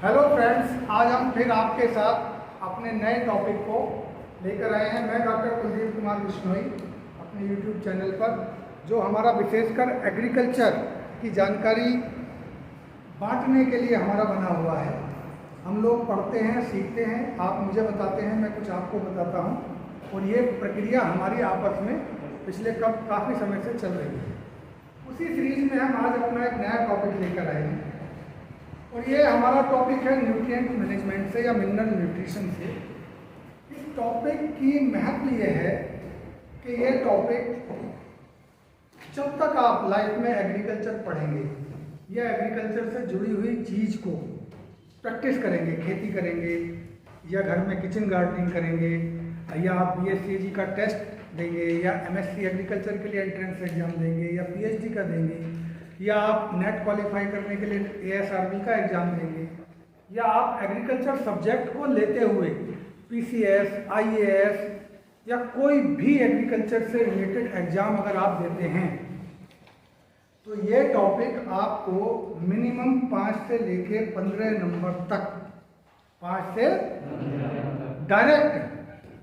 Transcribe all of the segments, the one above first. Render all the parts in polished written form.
Hello friends, आज हम फिर आपके साथ अपने नए टॉपिक को लेकर आए हैं। मैं डॉक्टर कुलदीप कुमार बिश्नोई अपने यूट्यूब चैनल पर, जो हमारा विशेषकर एग्रीकल्चर की जानकारी बांटने के लिए हमारा बना हुआ है। हम लोग पढ़ते हैं, सीखते हैं, आप मुझे बताते हैं, मैं कुछ आपको बताता हूँ, और ये प्रक्रिया हमारी आपस में पिछले काफ़ी समय से चल रही है। उसी सीरीज में हम आज अपना एक नया टॉपिक लेकर आए हैं, और ये हमारा टॉपिक है न्यूट्रिएंट मैनेजमेंट से या मिनरल न्यूट्रिशन से। इस टॉपिक की महत्व ये है कि ये टॉपिक जब तक आप लाइफ में एग्रीकल्चर पढ़ेंगे या एग्रीकल्चर से जुड़ी हुई चीज़ को प्रैक्टिस करेंगे, खेती करेंगे या घर में किचन गार्डनिंग करेंगे या आप BSc का टेस्ट देंगे या MSc एग्रीकल्चर के लिए एंट्रेंस एग्जाम देंगे या PhD का देंगे या आप नेट क्वालिफाई करने के लिए ASRB का एग्ज़ाम देंगे या आप एग्रीकल्चर सब्जेक्ट को लेते हुए PCS, IAS या कोई भी एग्रीकल्चर से रिलेटेड एग्ज़ाम अगर आप देते हैं, तो ये टॉपिक आपको मिनिमम 5 से लेके 15 नंबर तक, 5 से डायरेक्ट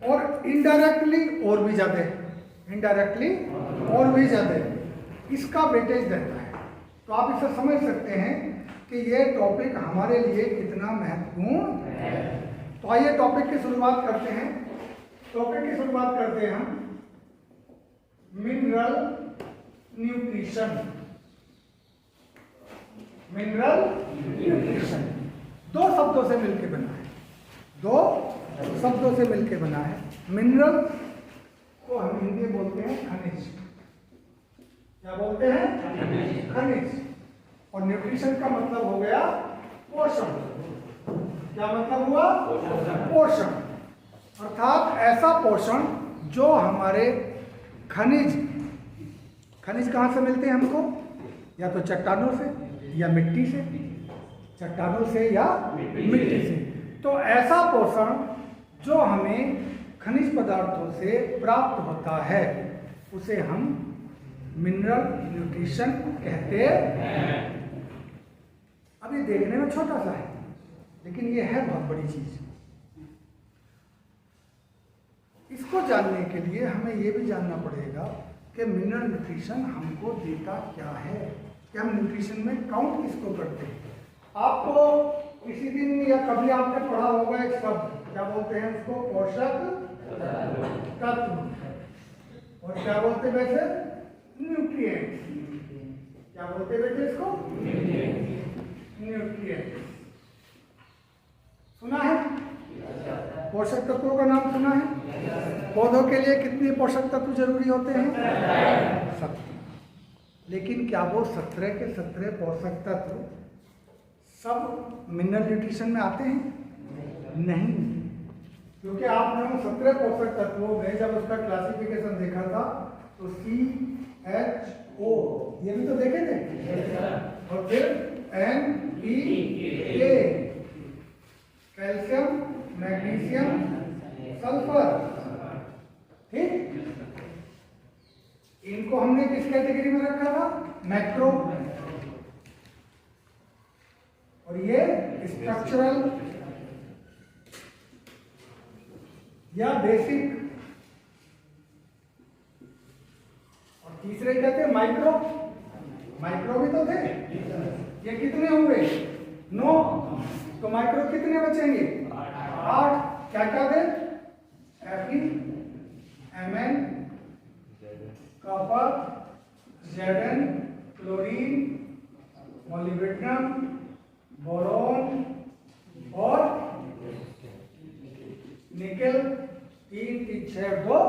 और इनडायरेक्टली और भी ज़्यादा, इनडायरेक्टली और भी ज़्यादा इसका वेटेज रहता है। तो आप इसे समझ सकते हैं कि ये टॉपिक हमारे लिए कितना महत्वपूर्ण है। तो आइए टॉपिक की शुरुआत करते हैं। टॉपिक की शुरुआत करते हैं हम मिनरल न्यूट्रिशन। मिनरल न्यूट्रिशन दो शब्दों से मिलकर बना है, दो शब्दों से मिलकर बना है। मिनरल को हम हिंदी में बोलते हैं खनिज। क्या बोलते हैं? खनिज। और न्यूट्रिशन का मतलब हो गया पोषण। क्या मतलब हुआ? पोषण। अर्थात ऐसा पोषण जो हमारे खनिज कहाँ से मिलते हैं हमको? या तो चट्टानों से या मिट्टी से, चट्टानों से या मिट्टी से। तो ऐसा पोषण जो हमें खनिज पदार्थों से प्राप्त होता है उसे हम मिनरल न्यूट्रिशन कहते हैं। अभी देखने में छोटा सा है, लेकिन ये है बहुत बड़ी चीज। इसको जानने के लिए हमें ये भी जानना पड़ेगा कि मिनरल न्यूट्रिशन हमको देता क्या है, कि हम न्यूट्रिशन में काउंट किसको करते हैं। आपको किसी दिन या कभी आपने पढ़ा होगा एक शब्द, क्या बोलते हैं उसको? पोषक तत्व। और क्या बोलते वैसे? न्यूट्रिएंट्स। क्या बोलते बेटे इसको? न्यूट्रिएंट्स। सुना है? पोषक तत्वों का नाम सुना है? पौधों के लिए कितने पोषक तत्व जरूरी होते हैं? 17। लेकिन क्या वो 17 के 17 पोषक तत्व सब मिनरल न्यूट्रिशन में आते हैं? नहीं, क्योंकि आपने उन 17 पोषक तत्वों में जब उसका क्लासिफिकेशन देखा था तो CHO ये भी तो देखे थे, और फिर NPK, कैल्शियम, मैग्नीशियम, सल्फर। ठीक, इनको हमने किस कैटेगरी में रखा था? मैक्रो। और ये स्ट्रक्चरल या बेसिक। और तीसरे क्या थे? माइक्रो। माइक्रो भी तो थे। ये कितने हुए? 9। तो माइक्रो कितने बचेंगे? 8। क्या क्या थे? Fe, Mn, copper, Zn, chlorine, molybdenum, boron और निकेल। 3 3 6 2।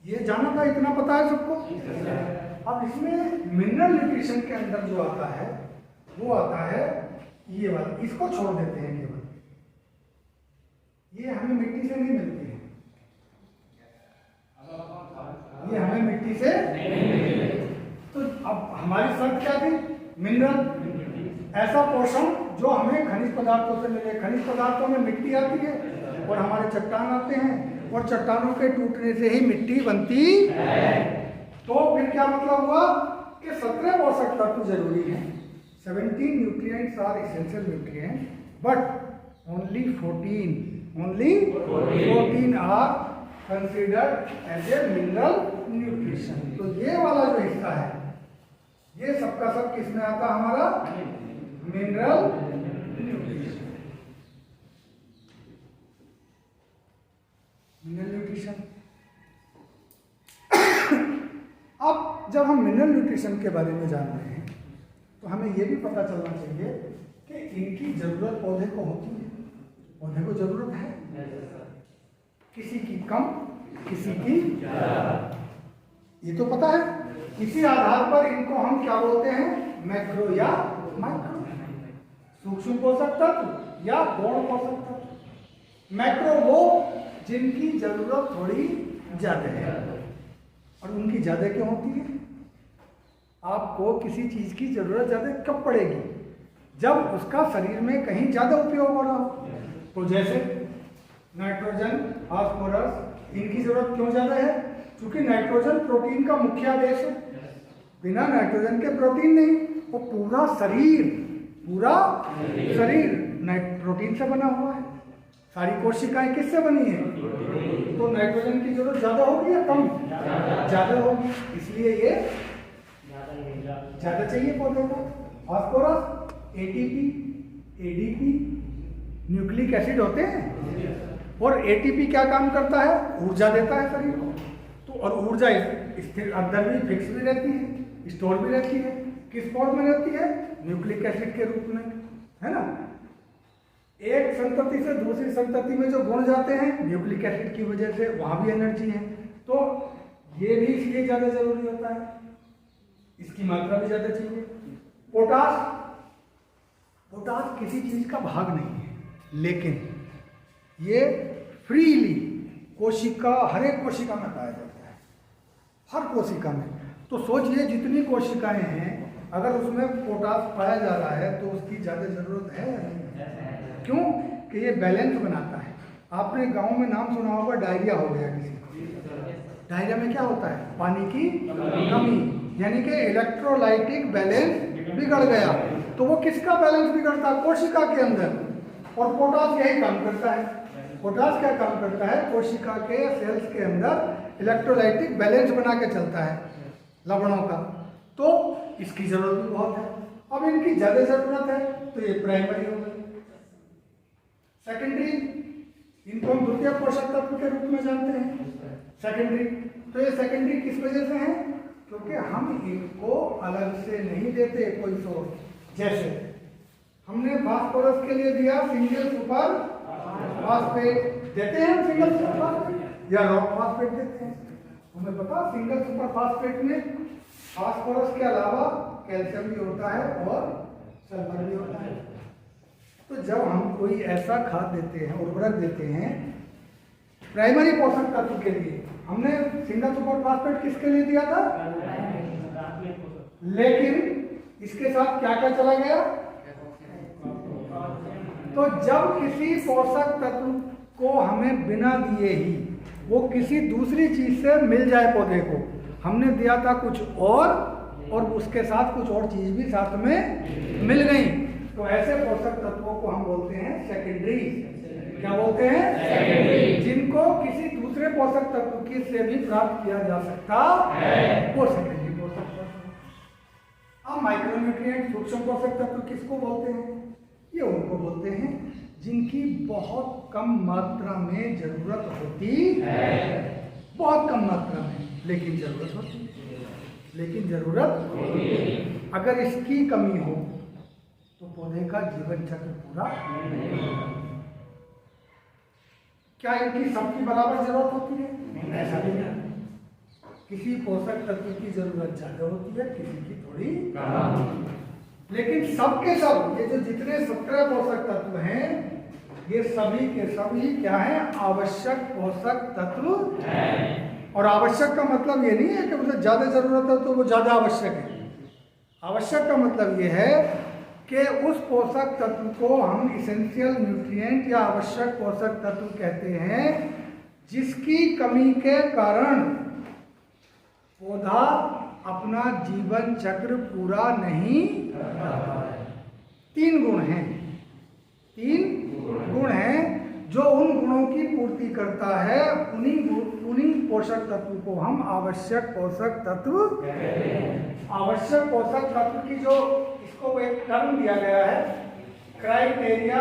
ये जाना था, इतना पता है सबको। अब इसमें मिनरल न्यूट्रिशन के अंदर जो आता है वो आता है ये वाला। इसको छोड़ देते हैं केवल, ये हमें मिट्टी से नहीं मिलती है, ये हमें मिट्टी से नहीं मिलती। तो अब हमारी शर्त क्या थी? मिनरल, ऐसा पोषण जो हमें खनिज पदार्थों से मिले। खनिज पदार्थों में मिट्टी आती है और हमारे चट्टान आते हैं, और चट्टानों के टूटने से ही मिट्टी बनती है। तो फिर क्या मतलब हुआ कि 17 पोषक तत्व जरूरी हैं। 17 nutrients are essential nutrients, but only 14 are considered as a mineral nutrition. तो ये वाला जो हिस्सा है ये सबका सब किसमें आता है? हमारा मिनरल न्यूट्रिशन। Mineral nutrition. अब जब हम मिनरल न्यूट्रिशन के बारे में जान रहे हैं तो हमें यह भी पता चलना चाहिए कि इनकी जरूरत पौधे को होती है। पौधे को जरूरत है, किसी की कम, किसी की ज्यादा, ये तो पता है। इसी आधार पर इनको हम क्या बोलते हैं? मैक्रो या माइक्रो, सूक्ष्म पोषक तत्व या गौण पोषक तत्व। मैक्रो वो जिनकी जरूरत थोड़ी ज्यादा है। और उनकी ज्यादा क्यों होती है? आपको किसी चीज की जरूरत ज्यादा कब पड़ेगी? जब उसका शरीर में कहीं ज्यादा उपयोग हो रहा हो। तो जैसे नाइट्रोजन, फास्फोरस, इनकी जरूरत क्यों ज्यादा है? क्योंकि नाइट्रोजन प्रोटीन का मुख्य आवेश है। बिना नाइट्रोजन के प्रोटीन नहीं। वो पूरा शरीर प्रोटीन से बना हुआ है। सारी कोशिकाएं किससे बनी है? तो नाइट्रोजन की जरूरत ज्यादा होगी या कम? ज्यादा होगी, इसलिए ये ज्यादा चाहिए पौधे को। Phosphorus, ATP, ADP, nucleic acid होते हैं। और एटीपी क्या काम करता है? ऊर्जा देता है शरीर को। तो और ऊर्जा स्थिर अंदर भी फिक्स भी रहती है, स्टोर भी रहती है। किस फॉर्म में रहती है? न्यूक्लिक एसिड के रूप में, है ना। एक संतति से दूसरी संतति में जो गुण जाते हैं न्यूक्लिक एसिड की वजह से, वहां भी एनर्जी है। तो ये भी इसलिए ज्यादा जरूरी होता है, इसकी मात्रा भी ज्यादा चाहिए। पोटास किसी चीज का भाग नहीं है, लेकिन ये फ्रीली कोशिका, हर एक कोशिका में पाया जाता है, हर कोशिका में। तो सोचिए जितनी कोशिकाएं हैं, अगर उसमें पोटास पाया जा रहा है तो उसकी ज्यादा जरूरत है या नहीं? क्यों? कि ये बैलेंस बनाता है। आपने गांव में नाम सुना होगा, डायरिया हो गया किसी को। डायरिया में क्या होता है? पानी की कमी, यानी कि इलेक्ट्रोलाइटिक बैलेंस बिगड़ गया। तो वो किसका बैलेंस बिगड़ता है? कोशिका के अंदर। और पोटास यही काम करता है। पोटास क्या काम करता है? कोशिका के सेल्स के अंदर इलेक्ट्रोलाइटिक बैलेंस बना के चलता है लवणों का। तो इसकी जरूरत भी बहुत है। अब इनकी ज्यादा जरूरत है तो ये प्राइमरी हो गई। सेकेंडरी, इनको हम द्वितीय पोषक तत्व के रूप में जानते हैं। सेकेंडरी, तो ये सेकेंडरी किस वजह से है? क्योंकि हम इनको अलग से नहीं देते कोई सोर्स। जैसे हमने फास्फोरस के लिए दिया सिंगल सुपर फास्फेट, देते हैं सिंगल सुपर फास्फेट या रॉक फास्फेट देते हैं। हमें पता सिंगल सुपर फास्फेट में फास्फोरस के अलावा कैल्शियम भी होता है और सल्फर भी होता है। तो जब हम कोई ऐसा खाद देते हैं, उर्वरक देते हैं प्राइमरी पोषक तत्व के लिए, हमने सिंगल सुपर फास्फेट किसके लिए दिया था? लेकिन इसके साथ क्या क्या चला गया? तो जब किसी पोषक तत्व को हमें बिना दिए ही वो किसी दूसरी चीज से मिल जाए पौधे को, हमने दिया था कुछ और उसके साथ कुछ और चीज भी साथ में मिल गई, तो ऐसे पोषक तत्वों को हम बोलते हैं सेकेंडरी। क्या बोलते हैं? सेकेंडरी। जिनको किसी दूसरे पोषक तत्व की से भी प्राप्त किया जा सकता है, वो सेकेंडरी पोषक तत्व। अब माइक्रोन्यूट्रिएंट, सूक्ष्म पोषक तत्व किसको बोलते हैं? ये उनको बोलते हैं जिनकी बहुत कम मात्रा में जरूरत होती है, बहुत कम मात्रा में, लेकिन जरूरत होती है। अगर इसकी कमी हो तो पौधे का जीवन चक्र पूरा नहीं होगा। क्या इनकी सबकी बराबर जरूरत होती है? ऐसा नहीं है। किसी पोषक तत्व की जरूरत ज्यादा होती है, किसी की थोड़ी कम। लेकिन सबके सब ये जो जितने 17 पोषक तत्व हैं, ये सभी के सभी क्या हैं? आवश्यक पोषक तत्व हैं। और आवश्यक का मतलब ये नहीं है कि उसे ज्यादा जरूरत है तो वो ज्यादा आवश्यक है। आवश्यक का मतलब ये है कि उस पोषक तत्व को हम इसेंशियल न्यूट्रिएंट या आवश्यक पोषक तत्व कहते हैं, जिसकी कमी के कारण पौधा अपना जीवन चक्र पूरा नहीं कर पाता है। तीन गुण हैं, तीन गुण हैं जो उन गुणों की पूर्ति करता है। उन्हीं पोषक तत्व को हम आवश्यक पोषक तत्व कहते हैं। आवश्यक पोषक तत्व की जो इसको एक टर्म दिया गया है, criteria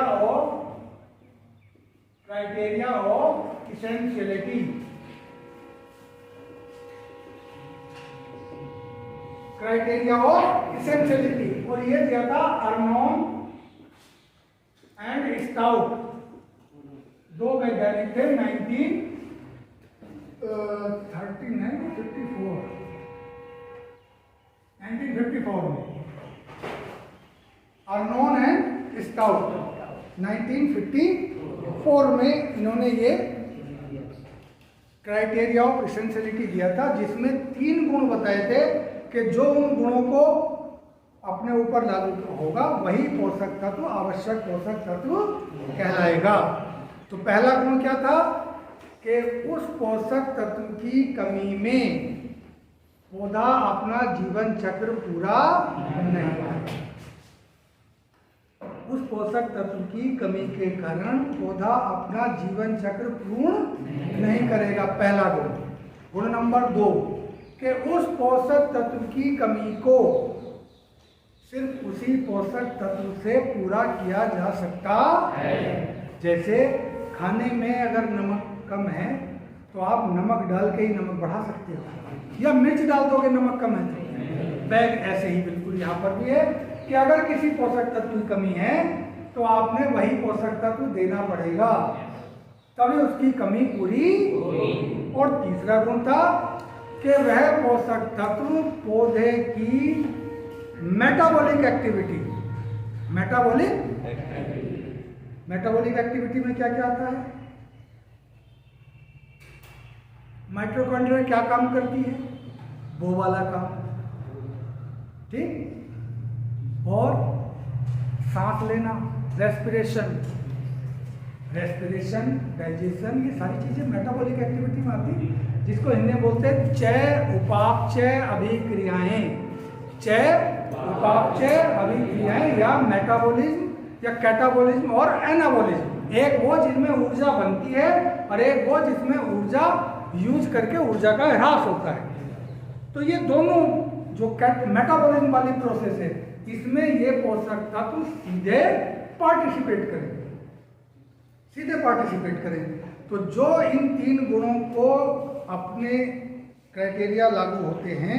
of essentiality. Criteria of essentiality, और ये दिया था अर्नोन एंड स्टाउट, दो वैज्ञानिक थे 1954 में। अर्नोन एंड स्टाउट 1954 में इन्होंने ये क्राइटेरिया ऑफ इसेंशियलिटी दिया था, जिसमें तीन गुण बताए थे कि जो उन गुणों को अपने ऊपर लागू होगा वही पोषक तत्व आवश्यक पोषक तत्व कहलाएगा। तो पहला गुण क्या था कि उस पोषक तत्व की कमी में पौधा अपना जीवन चक्र पूरा नहीं करेगा। उस पोषक तत्व की कमी के कारण पौधा अपना जीवन चक्र पूर्ण नहीं करेगा, पहला गुण। गुण नंबर 2 कि उस पोषक तत्व की कमी को सिर्फ उसी पोषक तत्व से पूरा किया जा सकता है। जैसे खाने में अगर नमक कम है तो आप नमक डाल के ही नमक बढ़ा सकते हो, या मिर्च डाल दोगे नमक कम है तो। बैग ऐसे ही बिल्कुल यहाँ पर भी है कि अगर किसी पोषक तत्व की कमी है तो आपने वही पोषक तत्व देना पड़ेगा, तभी उसकी कमी पूरी होगी। और तीसरा गुण था कि वह पोषक तत्व पौधे की मेटाबॉलिक एक्टिविटी में क्या क्या आता है? माइटोकॉन्ड्रिया क्या काम करती है? वो वाला काम, ठीक। और सांस लेना, रेस्पिरेशन, डाइजेशन, ये सारी चीजें मेटाबॉलिक एक्टिविटी में आती है, जिसको हिंदी में बोलते हैं चय उपापचय अभिक्रियाएं। चय उपापचय अभिक्रियाएं या मेटाबॉलिज्म या कैटाबॉलिज्म और एनाबॉलिज्म। एक वो जिसमें ऊर्जा बनती है और एक वो जिसमें ऊर्जा यूज करके ऊर्जा का ह्रास होता है। तो ये दोनों जो मेटाबॉलिज्म वाली प्रोसेस है, इसमें ये पोषक तत्व सीधे पार्टिसिपेट करेंगे। तो जो इन तीन गुणों को अपने क्राइटेरिया लागू होते हैं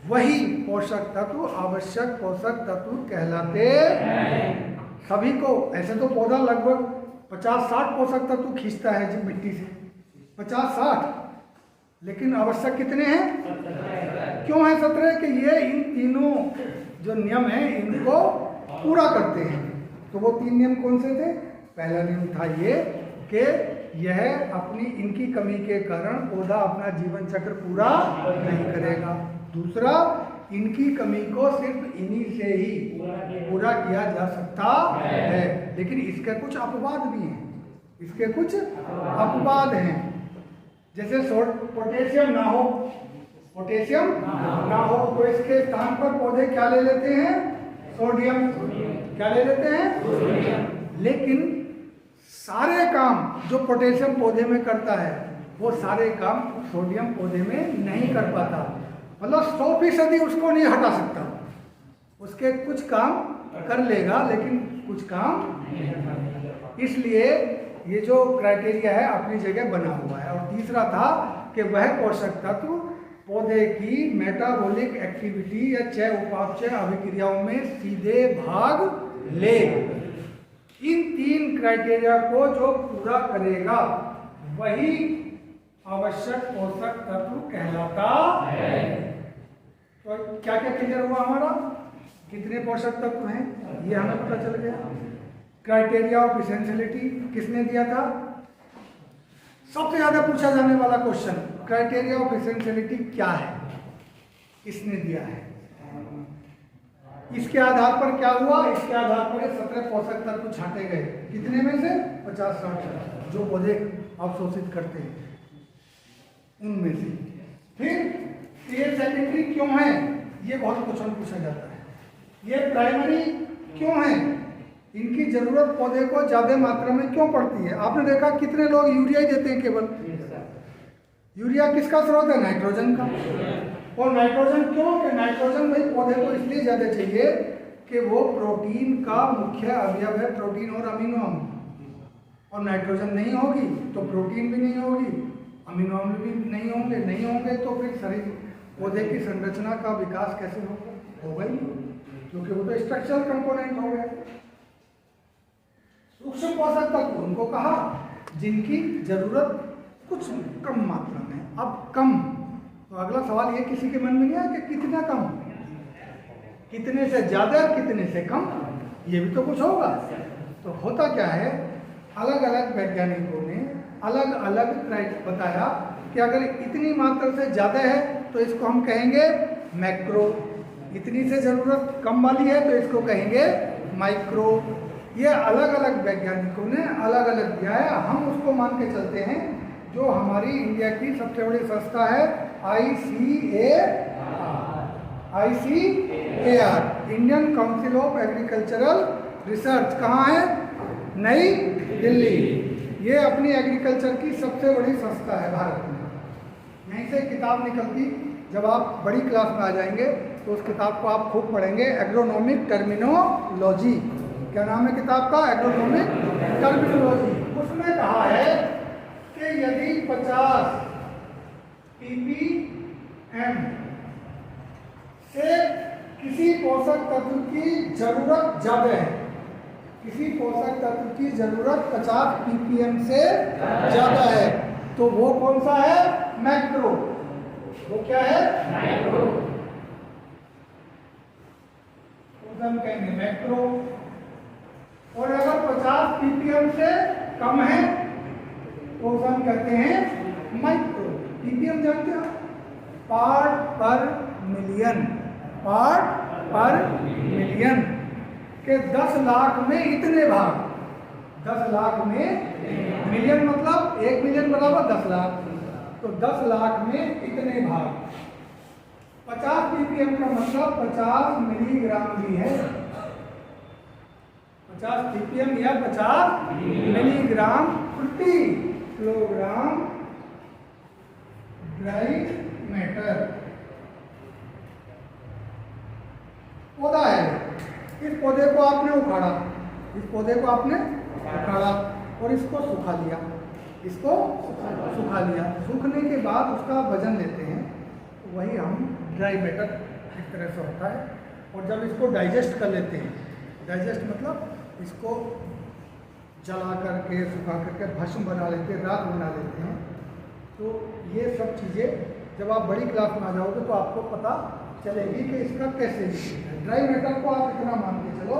वही पोषक तत्व आवश्यक पोषक तत्व कहलाते हैं। सभी को ऐसे तो पौधा लगभग 50-60 पोषक तत्व खींचता है जब मिट्टी से, 50-60, लेकिन आवश्यक कितने हैं? क्यों है 17? कि ये इन तीनों जो नियम हैं इनको पूरा करते हैं। तो वो तीन नियम कौन से थे? पहला नियम था ये कि यह अपनी इनकी कमी के कारण पौधा अपना जीवन चक्र पूरा नहीं करेगा। दूसरा, इनकी कमी को सिर्फ इन्हीं से ही पूरा किया जा सकता है, लेकिन इसके कुछ अपवाद भी हैं। जैसे पोटेशियम ना हो तो इसके स्थान पर पौधे क्या ले लेते हैं? सोडियम। क्या ले लेते हैं? लेकिन सारे काम जो पोटेशियम पौधे में करता है वो सारे काम सोडियम पौधे में नहीं कर पाता। मतलब 100% उसको नहीं हटा सकता। उसके कुछ काम कर लेगा लेकिन कुछ काम नहीं हटा सकता। इसलिए ये जो क्राइटेरिया है अपनी जगह बना हुआ है। और तीसरा था कि वह पोषक तत्व पौधे की मेटाबॉलिक एक्टिविटी या चय उपापचय अभिक्रियाओं में सीधे भाग ले। इन तीन क्राइटेरिया को जो पूरा करेगा वही आवश्यक पोषक तत्व कहलाता है। तो क्या क्या क्लियर हुआ हमारा? कितने पोषक तत्व हैं ये हमें पता चल गया। क्राइटेरिया ऑफ इसेंशियलिटी किसने दिया था? सबसे ज्यादा पूछा जाने वाला क्वेश्चन, क्राइटेरिया ऑफ इसेंशियलिटी क्या है, किसने दिया है? इसके आधार पर क्या हुआ? इसके आधार पर 17 पोषक तत्व छांटे गए। कितने में से? 50-60 जो पौधे अवशोषित करते हैं उनमें से। फिर ये सेकेंडरी क्यों है? ये बहुत क्वेश्चन पूछा जाता है। ये प्राइमरी क्यों है? इनकी जरूरत पौधे को ज्यादा मात्रा में क्यों पड़ती है? आपने देखा कितने लोग यूरिया ही देते हैं केवल। यूरिया किसका स्रोत है? नाइट्रोजन का। और नाइट्रोजन क्यों? कि नाइट्रोजन भाई पौधे को इसलिए ज्यादा चाहिए कि वो प्रोटीन का मुख्य अवयव है, प्रोटीन और अमीनो अम्ल। और नाइट्रोजन नहीं होगी तो प्रोटीन भी नहीं होगी, अमीनो अम्ल भी नहीं होंगे तो फिर शरीर पौधे की संरचना का विकास कैसे होगा ही, क्योंकि वो तो स्ट्रक्चरल कंपोनेंट हो गया। सूक्ष्म पोषक तत्व उनको कहा जिनकी जरूरत कुछ कम मात्रा में। अब कम, तो अगला सवाल ये किसी के मन में नहीं आया कि कितना कम, कितने से ज्यादा, कितने से कम, ये भी तो कुछ होगा। तो होता क्या है, अलग अलग वैज्ञानिकों ने अलग अलग बताया कि अगर इतनी मात्रा से ज़्यादा है तो इसको हम कहेंगे मैक्रो, इतनी से ज़रूरत कम वाली है तो इसको कहेंगे माइक्रो। ये अलग अलग वैज्ञानिकों ने अलग अलग दिया है। हम उसको मान के चलते हैं जो हमारी इंडिया की सबसे बड़ी संस्था है ICAR, Indian council of agricultural research. कहाँ है? नई दिल्ली। ये अपनी एग्रीकल्चर की सबसे बड़ी संस्था है भारत में। यहीं से किताब निकलती, जब आप बड़ी क्लास में आ जाएंगे तो उस किताब को आप खूब पढ़ेंगे, एग्रोनॉमिक टर्मिनोलॉजी। क्या नाम है किताब का? Agronomic terminology. उसमें कहा है कि यदि 50 ppm से किसी पोषक तत्व की जरूरत ज्यादा है, किसी पोषक तत्व की जरूरत 50 ppm से ज्यादा है, तो वो कौन सा है? मैक्रो। वो क्या है? मैक्रो। हम कहेंगे मैक्रो। और अगर 50 ppm से कम है तो हम कहते हैं माइक्रो। ppm जानते हो? पार्ट पर मिलियन। पार्ट पर मिलियन के 10 लाख में इतने भाग। 10 लाख में मिलियन मतलब 1 मिलियन बराबर 10 लाख, तो 10 लाख में इतने भाग। 50 ppm का मतलब 50 मिलीग्राम भी है। 50 ppm या 50 मिलीग्राम प्रति किलोग्राम ड्राई मैटर। पौधा है, इस पौधे को आपने उखाड़ा, इस पौधे को आपने उखाड़ा और इसको सुखा लिया, इसको सुखा लिया। सूखने के बाद उसका वजन लेते हैं, तो वही हम ड्राई मैटर इस तरह से होता है। और जब इसको डाइजेस्ट कर लेते हैं, डाइजेस्ट मतलब इसको जला करके सुखा करके भस्म बना लेते हैं, राख बना लेते हैं। तो ये सब चीज़ें जब आप बड़ी क्लास में आ जाओगे तो आपको पता चलेगी कि इसका कैसे है। ड्राई मैटर को आप इतना मान के चलो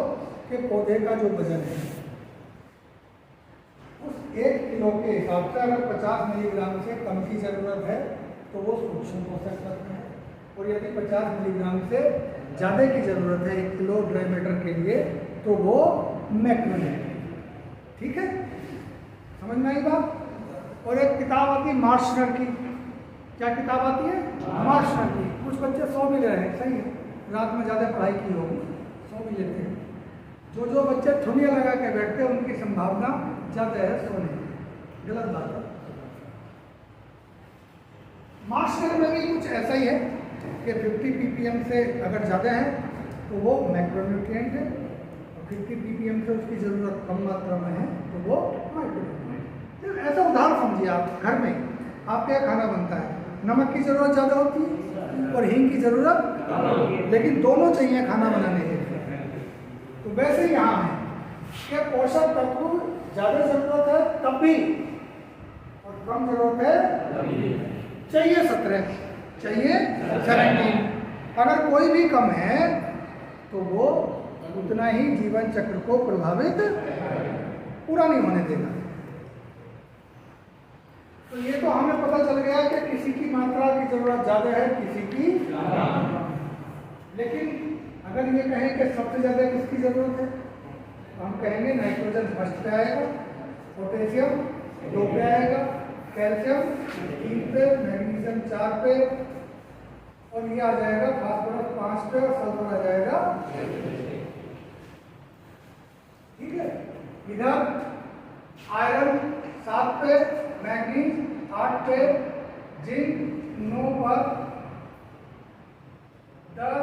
कि पौधे का जो वजन है उस 1 किलो के हिसाब से अगर 50 मिलीग्राम से कम की ज़रूरत है तो वो सूक्ष्म पोषक तत्व है, और यदि 50 मिलीग्राम से ज़्यादा की ज़रूरत है 1 किलो ड्राई मैटर के लिए तो वो मैक्रो है। ठीक है, समझ में आई बात? और एक किताब आती है मार्शनर की। क्या किताब आती है? मार्शनर की। कुछ बच्चे 100 भी ले रहे हैं, सही है, रात में ज़्यादा पढ़ाई की होगी, 100 भी लेते हैं। जो बच्चे ठुनिया लगा के बैठते हैं उनकी संभावना ज़्यादा है सोने की। गलत बात है। मार्शनर में भी कुछ ऐसा ही है कि 50 ppm से अगर ज़्यादा है तो वो मैक्रोन्यूट्रिएंट है, और 50 ppm से उसकी ज़रूरत कम मात्रा में है तो वो माइक्रोन्यूट्रिएंट। तो ऐसा उदाहरण समझिए, आप घर में आपके यहाँ खाना बनता है, नमक की ज़रूरत ज़्यादा होती है और हींग की ज़रूरत, लेकिन दोनों चाहिए खाना बनाने के लिए। तो वैसे ही यहाँ है कि पोषक तत्व ज़्यादा ज़रूरत है तब भी, और कम ज़रूरत है चाहिए 17, चाहिए 17। अगर कोई भी कम है तो वो उतना ही जीवन चक्र को प्रभावित पूरा नहीं होने देगा। तो ये तो हमें पता चल गया कि किसी की मात्रा की जरूरत ज़्यादा है, किसी की। लेकिन अगर ये कहें कि सबसे ज़्यादा किसकी ज़रूरत है तो हम कहेंगे नाइट्रोजन फर्स्ट पे आएगा, पोटेशियम 2 पे आएगा, कैल्शियम 3 पे, मैग्नीशियम 4 पे, और ये आ जाएगा फास्फोरस 5 पे, और सल्फर आ जाएगा। ठीक है। इधर आयरन 7 पे, मैग्नीज 8 पे, जिंक 9 पर, 10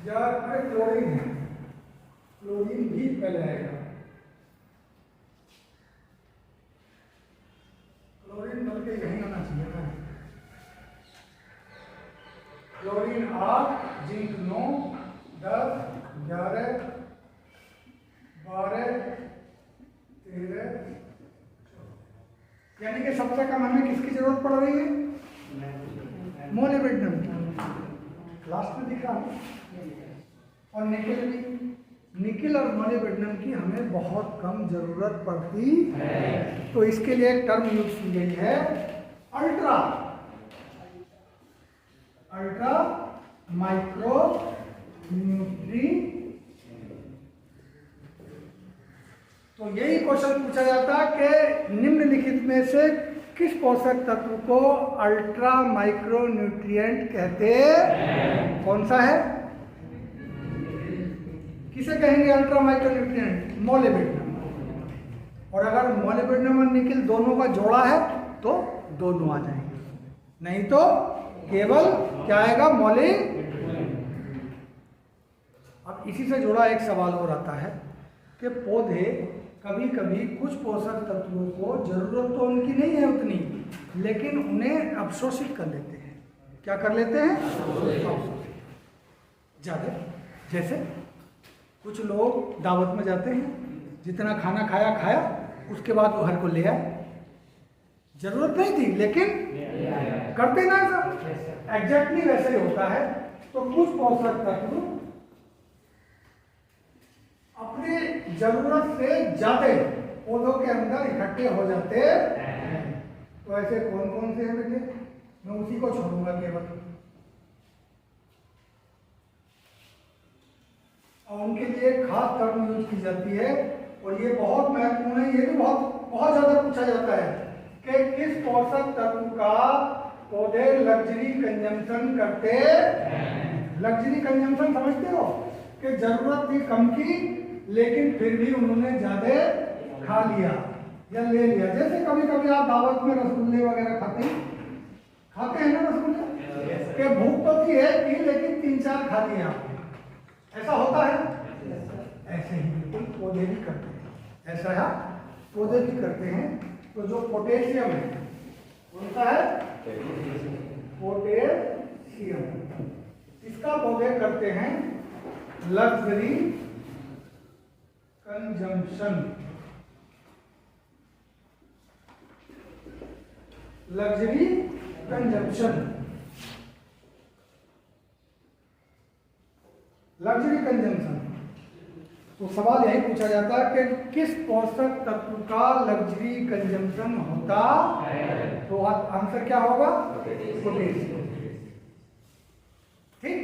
जार पे क्लोरीन है। क्लोरीन भी पहले आएगा। क्लोरीन बल्कि यहीं आना चाहिए ना। क्लोरीन 8, जिंक 9, 10, 11, 12, 13, यानी कि सबसे कम हमें किसकी जरूरत पड़ रही है? मोलिब्डेनम की। लास्ट में दिखा और निकेल भी। निकेल और मोलिब्डेनम की हमें बहुत कम जरूरत पड़ती है। तो इसके लिए एक टर्म यूज की गई है, अल्ट्रा माइक्रो न्यूट्रिएंट। तो यही क्वेश्चन पूछा जाता है कि निम्नलिखित में से किस पोषक तत्व को अल्ट्रा माइक्रो न्यूट्रिएंट कहते हैं? कौन सा है? किसे कहेंगे अल्ट्रा माइक्रो न्यूट्रिएंट? मोलिब्डेनम। और अगर मोलिब्डेनम और निकेल दोनों का जोड़ा है तो दोनों आ जाएंगे, नहीं तो केवल क्या आएगा? मोलिब्डेनम। अब इसी से जुड़ा एक सवाल और आता है कि पौधे कभी कभी कुछ पोषक तत्वों को जरूरत तो उनकी नहीं है उतनी, लेकिन उन्हें अवशोषित कर लेते हैं। क्या कर लेते हैं? ज्यादा। जैसे कुछ लोग दावत में जाते हैं, जितना खाना खाया उसके बाद वो घर को ले आए। जरूरत नहीं थी लेकिन करते ना सब। एग्जैक्टली वैसे ही होता है। तो कुछ पोषक तत्व अपने जरूरत से ज्यादा पौधों के अंदर इकट्ठे हो जाते हैं। तो ऐसे कौन कौन से हैं बेटे? मैं उसी को छोड़ूंगा केवल, और उनके लिए खास टर्म यूज की जाती है। और ये बहुत महत्वपूर्ण है, ये भी बहुत ज्यादा पूछा जाता है कि किस पोषक तत्व का पौधे लग्जरी कंजम्पशन करते हैं। लग्जरी कंजम्पशन समझते हो कि जरूरत थी कम की, लेकिन फिर भी उन्होंने ज्यादा खा लिया या ले लिया। जैसे कभी कभी आप दावत में रसगुल्ले वगैरह खाते हैं ना रसगुल्ले, कि भूख तो थी है कि, लेकिन 3-4 खा लिए आपने। ऐसा होता है। ऐसे ही बिल्कुल पौधे भी करते हैं। ऐसा है, पौधे भी करते हैं। तो जो पोटेशियम है, कौन सा है? पोटेशियम। इसका पौधे करते हैं luxury consumption. Luxury consumption. Luxury consumption. तो सवाल यही पूछा जाता है कि किस पोषक तत्व का लग्जरी कंजम्पशन होता है? तो आंसर क्या होगा? पोटेशियम। ठीक।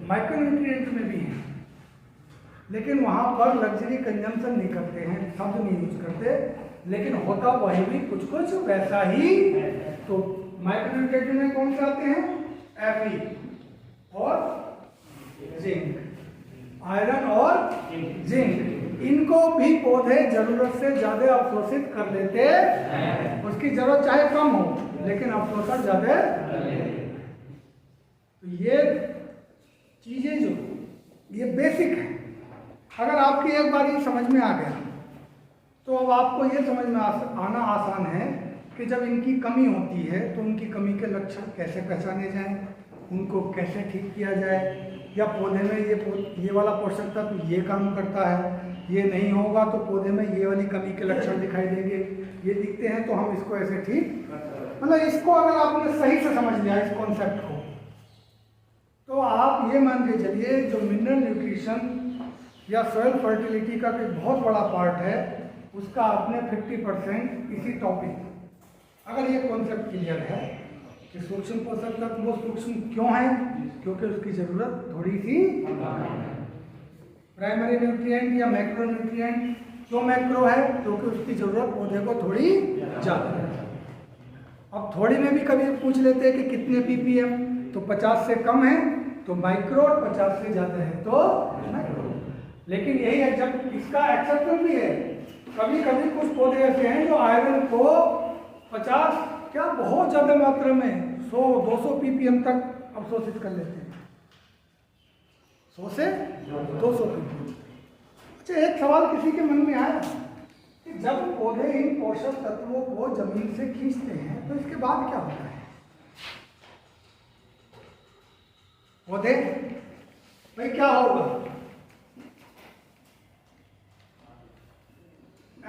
माइक्रोन्यूट्रिएंट में भी है, लेकिन वहां पर लग्जरी कंजम्पशन नहीं करते हैं, शब्द नहीं यूज करते, लेकिन होता वही भी कुछ वैसा ही। तो माइक्रोन्यूट्रिएंट में कौन से आते हैं? Fe और जिंक, आयरन और जिंक। इनको भी पौधे जरूरत से ज्यादा अवशोषित कर लेते हैं। उसकी जरूरत चाहे कम हो, लेकिन अवशोषण ज्यादा। तो ये चीजें जो ये बेसिक है, अगर आपकी एक बार ये समझ में आ गया तो अब आपको ये समझ में आना आसान है कि जब इनकी कमी होती है तो उनकी कमी के लक्षण कैसे पहचाने जाएं, उनको कैसे ठीक किया जाए, या पौधे में ये वाला पोषक तत्व ये काम करता है, ये नहीं होगा तो पौधे में ये वाली कमी के लक्षण दिखाई देंगे, ये दिखते हैं तो हम इसको ऐसे ठीक, मतलब इसको अगर आपने सही से समझ लिया इस कॉन्सेप्ट को, तो आप ये मान के चलिए जो मिनरल न्यूट्रिशन या सॉइल फर्टिलिटी का एक बहुत बड़ा पार्ट है, उसका आपने 50% इसी टॉपिक, अगर ये कॉन्सेप्ट क्लियर है कि सूक्ष्म पोषक तत्व वो सूक्ष्म क्यों है, क्योंकि उसकी जरूरत थोड़ी सी प्राइमरी न्यूट्रिएंट या मैक्रो न्यूट्रिएंट क्यों मैक्रो है, क्योंकि उसकी जरूरत पौधे को थोड़ी ज़्यादा है। अब थोड़ी में भी कभी पूछ लेते हैं कि कितने ppm, तो 50 से कम है तो माइक्रो और 50 से ज़्यादा है तो मैक्रो। लेकिन यही है, जब इसका एक्सेप्शन भी है, कभी कभी कुछ पौधे ऐसे हैं जो आयरन को 50 क्या बहुत ज़्यादा मात्रा में 100-200 ppm तक अवशोषित कर लेते हैं, 100 से 200 ppm। अच्छा, एक सवाल किसी के मन में आया कि जब पौधे इन पोषक तत्वों को जमीन से खींचते हैं तो इसके बाद क्या होता है? पौधे भाई क्या होगा?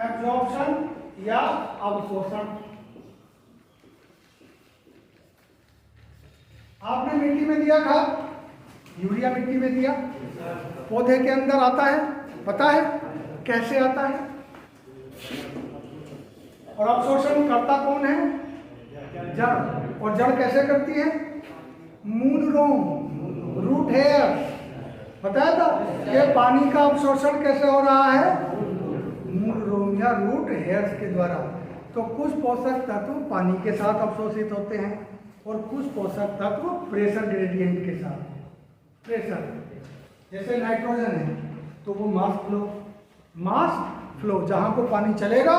एब्जॉर्प्शन या अवशोषण। आपने मिट्टी में दिया खाद, यूरिया मिट्टी में दिया, पौधे के अंदर आता है, पता है कैसे आता है? और अवशोषण करता कौन है? जड़। और जड़ कैसे करती है? मूल रोम, रूट हेयर। बताया था कि पानी का अवशोषण कैसे हो रहा है? मूल रोम या रूट हेयर्स के द्वारा। तो कुछ पोषक तत्व पानी के साथ अवशोषित होते हैं और कुछ पोषक तत्व प्रेशर ग्रेडियंट के साथ। प्रेशर जैसे नाइट्रोजन है तो वो मास फ्लो, जहाँ को पानी चलेगा,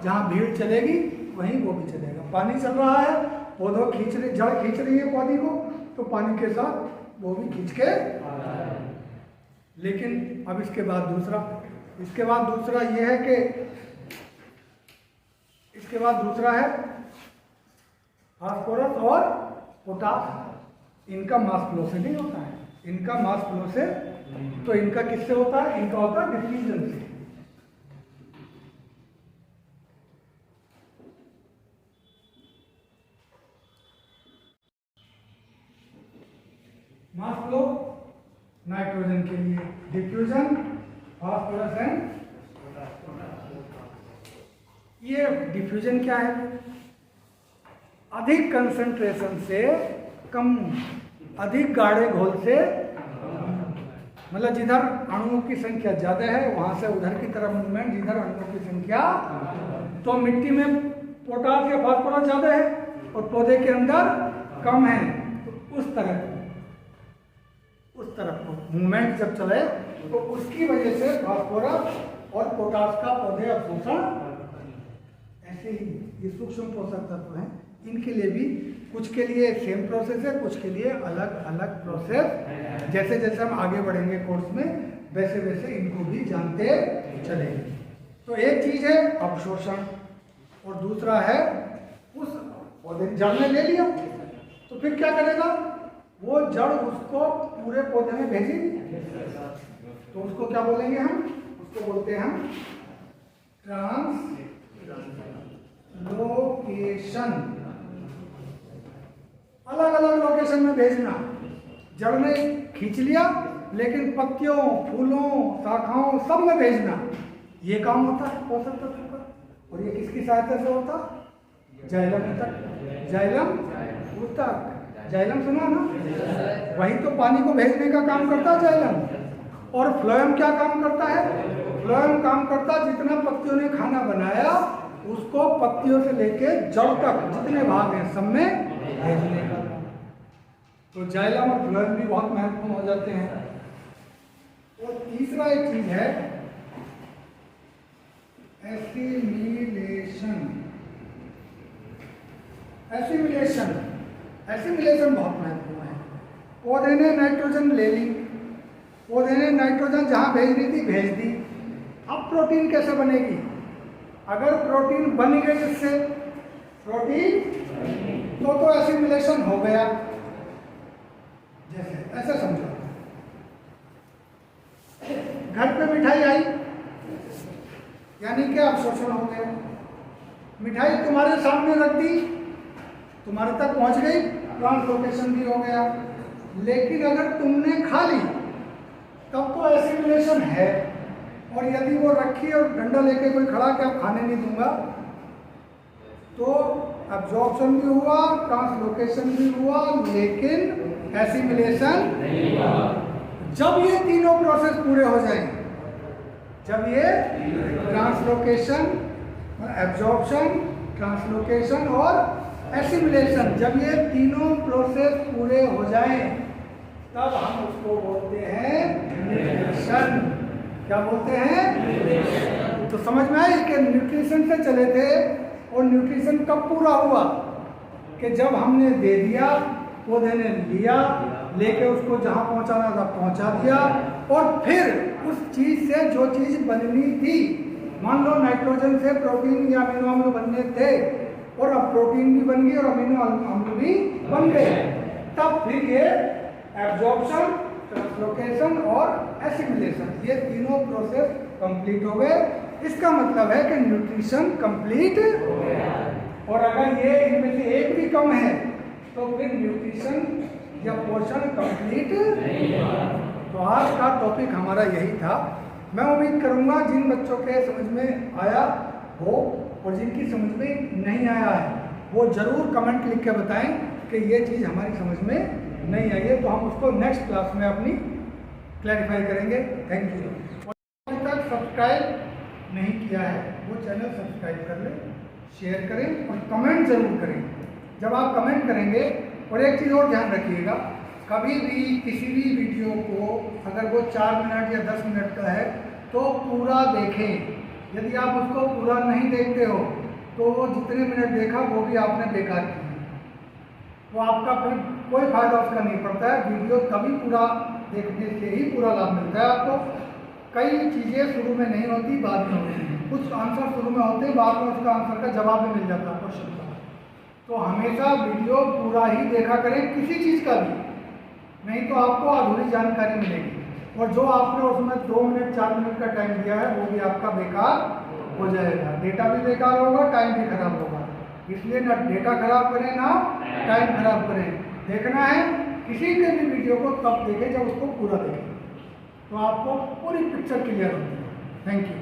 जहाँ भीड़ चलेगी वहीं वो भी चलेगा। पानी चल रहा है, पौधों खींच रही, जड़ खींच रही है पौधे को, तो पानी के साथ वो भी खींच के। लेकिन अब इसके बाद दूसरा ये है कि इसके बाद दूसरा है फास्फोरस और पोटास। इनका मास फ्लो से नहीं होता है, इनका मास फ्लो से, तो इनका किससे होता है? इनका होता है डिफ्यूजन से। मास फ्लो नाइट्रोजन के लिए, डिफ्यूजन फास्फोरस एंड। ये डिफ्यूजन क्या है? अधिक कंसंट्रेशन से कम, अधिक गाढ़े घोल से, मतलब जिधर अणुओं की संख्या ज़्यादा है वहाँ से उधर की तरफ मूवमेंट, जिधर अणुओं की संख्या, तो मिट्टी में पोटास या फास्फोरस ज़्यादा है और पौधे के अंदर कम है, तो उस तरफ को मूवमेंट जब चले तो उसकी वजह से फास्फोरस और पोटास का पौधे अवशोषण। ऐसे ही ये सूक्ष्म पोषक तत्व हैं, इनके लिए भी कुछ के लिए सेम प्रोसेस है, कुछ के लिए अलग अलग प्रोसेस। जैसे जैसे हम आगे बढ़ेंगे कोर्स में, वैसे वैसे इनको भी जानते चलेंगे। तो एक चीज है अवशोषण और दूसरा है उस पौधे जड़ में ले लिया तो फिर क्या करेगा? वो जड़ उसको पूरे पौधे में भेजेगी, तो उसको क्या बोलेंगे हम? उसको बोलते हैं हम ट्रांसलोकेशन। अलग अलग लोकेशन में भेजना। जड़ में खींच लिया, लेकिन पत्तियों, फूलों, शाखाओं सब में भेजना, ये काम होता है पोषक तत्व का। और ये किसकी सहायता से होता? जाइलम ऊतक। जाइलम ऊतक, जाइलम सुना ना? वही तो पानी को भेजने का काम करता है जाइलम। और फ्लोएम क्या काम करता है? फ्लोएम काम करता है जितना पत्तियों ने खाना बनाया उसको पत्तियों से लेके जड़ तक जितने भाग हैं सब में भेजने का। तो जाइलम और फ्लोएम भी बहुत महत्वपूर्ण हो जाते हैं। और तीसरा एक चीज है एसिमिलेशन। एसिमिलेशन बहुत महत्वपूर्ण है। पौधे ने नाइट्रोजन ले ली, पौधे ने नाइट्रोजन जहाँ भेजनी थी भेज दी। अब प्रोटीन कैसे बनेगी? अगर प्रोटीन बन गई जिससे प्रोटीन तो एसिमिलेशन हो गया। जैसे ऐसे समझो, घर पे मिठाई आई यानी कि अवशोषण हो गया। मिठाई तुम्हारे सामने रख दी, तुम्हारे तक पहुंच गई, ट्रांसलोकेशन भी हो गया। लेकिन अगर तुमने खा ली तब तो एसिमिलेशन है। और यदि वो रखी और डंडा लेके कोई खड़ा कि अब खाने नहीं दूंगा, तो एब्जॉर्प्शन भी हुआ, ट्रांसलोकेशन भी हुआ, लेकिन एसिमिलेशन नहीं हुआ। जब ये तीनों प्रोसेस पूरे हो जाएंगे, जब ये ट्रांसलोकेशन, एब्जॉर्प्शन, ट्रांसलोकेशन और एसिमिलेशन, जब ये तीनों प्रोसेस पूरे हो जाएं, तब हम उसको बोलते हैं एसिमिलेशन। क्या बोलते हैं? तो समझ में आई कि न्यूट्रिशन से चले थे, और न्यूट्रिशन कब पूरा हुआ कि जब हमने दे दिया, पौधे ने लिया, लेके उसको जहाँ पहुँचाना था पहुँचा दिया, और फिर उस चीज़ से जो चीज़ बननी थी, मान लो नाइट्रोजन से प्रोटीन या अमीनो अम्ल बनने थे, और अब प्रोटीन भी बन गई और अमीनो अम्ल भी बन गए, तब फिर ये एब्जॉर्प्शन, ट्रांसलोकेशन और एसिमिलेशन, ये तीनों प्रोसेस कंप्लीट हो गए। इसका मतलब है कि न्यूट्रिशन कंप्लीट हो गया। और अगर ये इनमें से एक भी कम है तो फिर न्यूट्रिशन या पोषण कंप्लीट नहीं हुआ। तो आज का टॉपिक हमारा यही था। मैं उम्मीद करूंगा जिन बच्चों के समझ में आया हो और जिनकी समझ में नहीं आया है वो ज़रूर कमेंट लिख के बताएं कि ये चीज़ हमारी समझ में नहीं आई है, तो हम उसको नेक्स्ट क्लास में अपनी क्लैरिफाई करेंगे। Thank you. अभी तक सब्सक्राइब नहीं किया है वो चैनल सब्सक्राइब कर लें, शेयर करें और कमेंट ज़रूर करें। जब आप कमेंट करेंगे, और एक चीज़ और ध्यान रखिएगा, कभी भी किसी भी वीडियो को अगर वो 4 मिनट या 10 मिनट का है तो पूरा देखें। यदि आप उसको पूरा नहीं देखते हो तो वो जितने मिनट देखा वो भी आपने बेकार किया, तो आपका फिर कोई फायदा उसका नहीं पड़ता है। वीडियो तभी पूरा देखने से ही पूरा लाभ मिलता है आपको। कई चीज़ें शुरू में नहीं होती, बाद में होती हैं। कुछ आंसर शुरू में होते हैं, बाद में उसका आंसर का जवाब भी मिल जाता है क्वेश्चन का। तो हमेशा वीडियो पूरा ही देखा करें किसी चीज़ का भी, नहीं तो आपको अधूरी जानकारी मिलेगी, और जो आपने उसमें 2 मिनट 4 मिनट का टाइम दिया है वो भी आपका बेकार हो जाएगा। डेटा भी बेकार होगा, टाइम भी खराब होगा। इसलिए ना डेटा खराब करें ना टाइम खराब करें। देखना है किसी के भी वीडियो को तब देखें जब उसको पूरा देखें, तो आपको पूरी पिक्चर क्लियर होती है। Thank you.